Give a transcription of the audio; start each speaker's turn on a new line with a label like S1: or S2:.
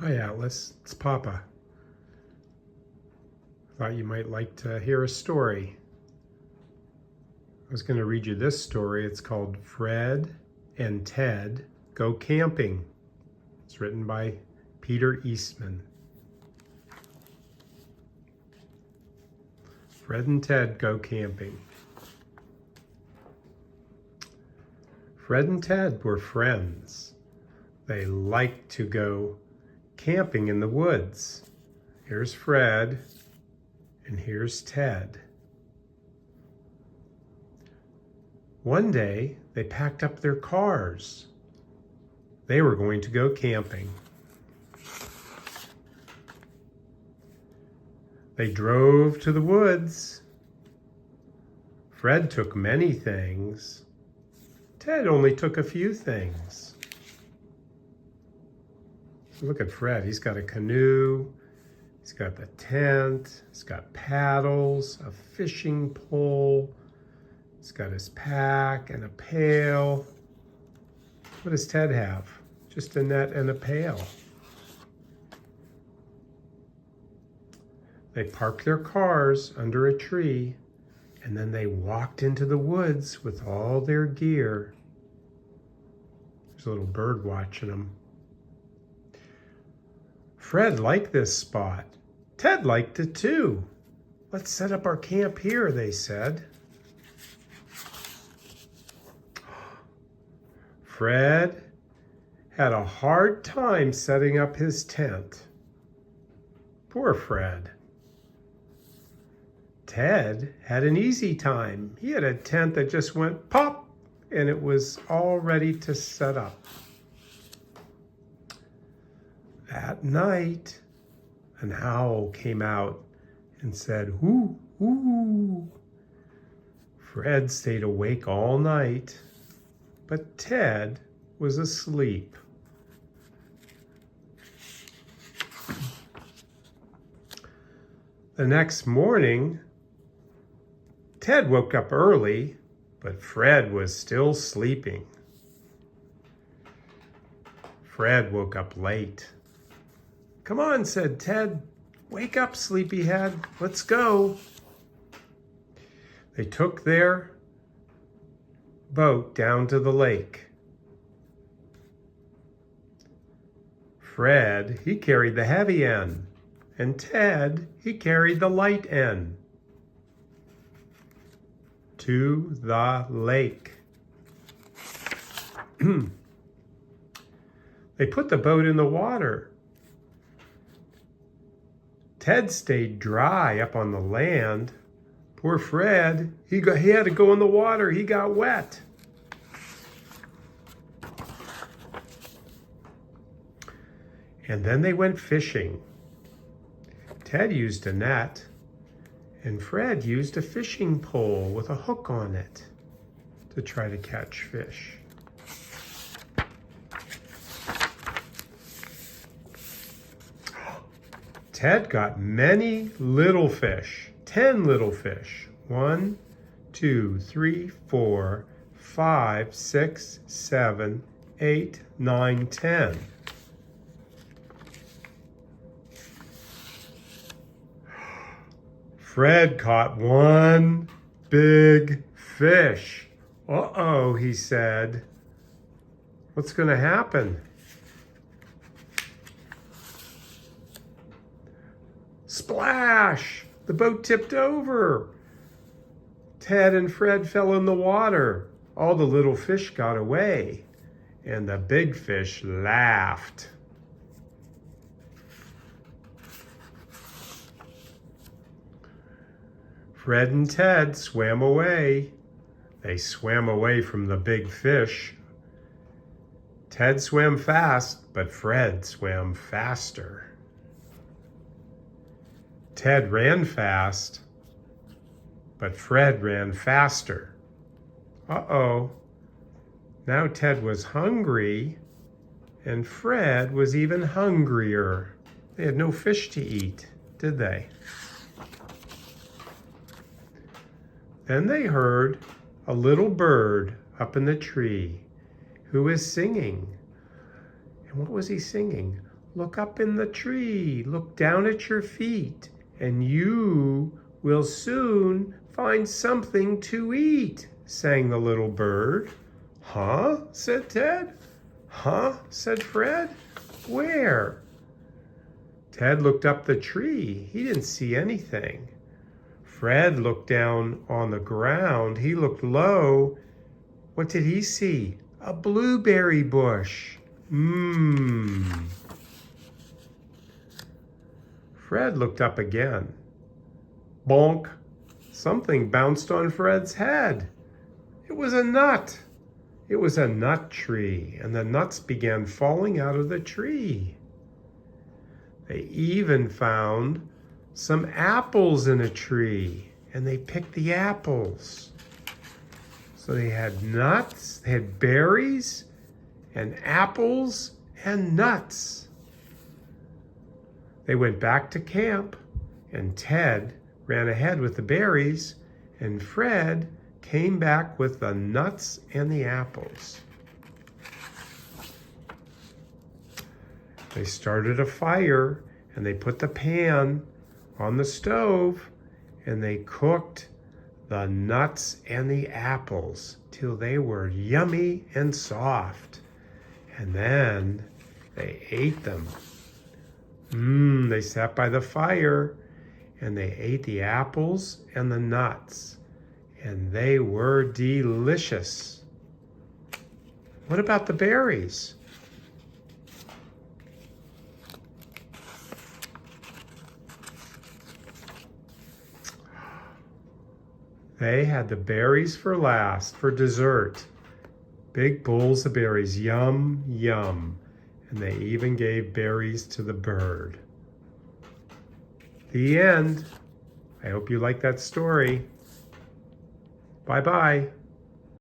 S1: Hi, Atlas. It's Papa. Thought you might like to hear a story. I was going to read you this story. It's called Fred and Ted Go Camping. It's written by Peter Eastman. Fred and Ted Go Camping. Fred and Ted were friends. They liked to go camping in the woods. Here's Fred, and here's Ted. One day, they packed up their cars. They were going to go camping. They drove to the woods. Fred took many things. Ted only took a few things. Look at Fred. He's got a canoe. He's got the tent. He's got paddles, a fishing pole. He's got his pack and a pail. What does Ted have? Just a net and a pail. They parked their cars under a tree, and then they walked into the woods with all their gear. There's a little bird watching them. Fred liked this spot. Ted liked it too. Let's set up our camp here, they said. Fred had a hard time setting up his tent. Poor Fred. Ted had an easy time. He had a tent that just went pop, and it was all ready to set up. That night, an owl came out and said, "Hoo, hoo." Fred stayed awake all night, but Ted was asleep. The next morning, Ted woke up early, but Fred was still sleeping. Fred woke up late. "Come on," said Ted. "Wake up, sleepyhead. Let's go." They took their boat down to the lake. Fred, he carried the heavy end, and Ted, he carried the light end. To the lake. They put the boat in the water. Ted stayed dry up on the land. Poor Fred, he had to go in the water. He got wet. And then they went fishing. Ted used a net, and Fred used a fishing pole with a hook on it to try to catch fish. Ted got many little fish, 10 little fish. 1, 2, 3, 4, 5, 6, 7, 8, 9, 10. Fred caught one big fish. Uh-oh, he said. What's going to happen? Splash! The boat tipped over. Ted and Fred fell in the water. All the little fish got away, and the big fish laughed. Fred and Ted swam away. They swam away from the big fish. Ted swam fast, but Fred swam faster. Ted ran fast, but Fred ran faster. Uh-oh. Now Ted was hungry, and Fred was even hungrier. They had no fish to eat, did they? Then they heard a little bird up in the tree who was singing. And what was he singing? look up in the tree, look down at your feet, and you will soon find something to eat, sang the little bird. Huh? Said Ted. Huh? Said Fred. Where? Ted looked up the tree. He didn't see anything. Fred looked down on the ground. He looked low. What did he see? A blueberry bush. Fred looked up again. Bonk. Something bounced on Fred's head. It was a nut. It was a nut tree, and the nuts began falling out of the tree. They even found some apples in a tree, and they picked the apples. So they had nuts, they had berries, and apples, and nuts. They went back to camp, and Ted ran ahead with the berries, and Fred came back with the nuts and the apples. They started a fire, and they put the pan on the stove, and they cooked the nuts and the apples till they were yummy and soft. And then they ate them. They sat by the fire, and they ate the apples and the nuts, and they were delicious. What about the berries? They had the berries for last, for dessert. Big bowls of berries, yum, yum. And they even gave berries to the bird. The end. I hope you like that story. Bye-bye.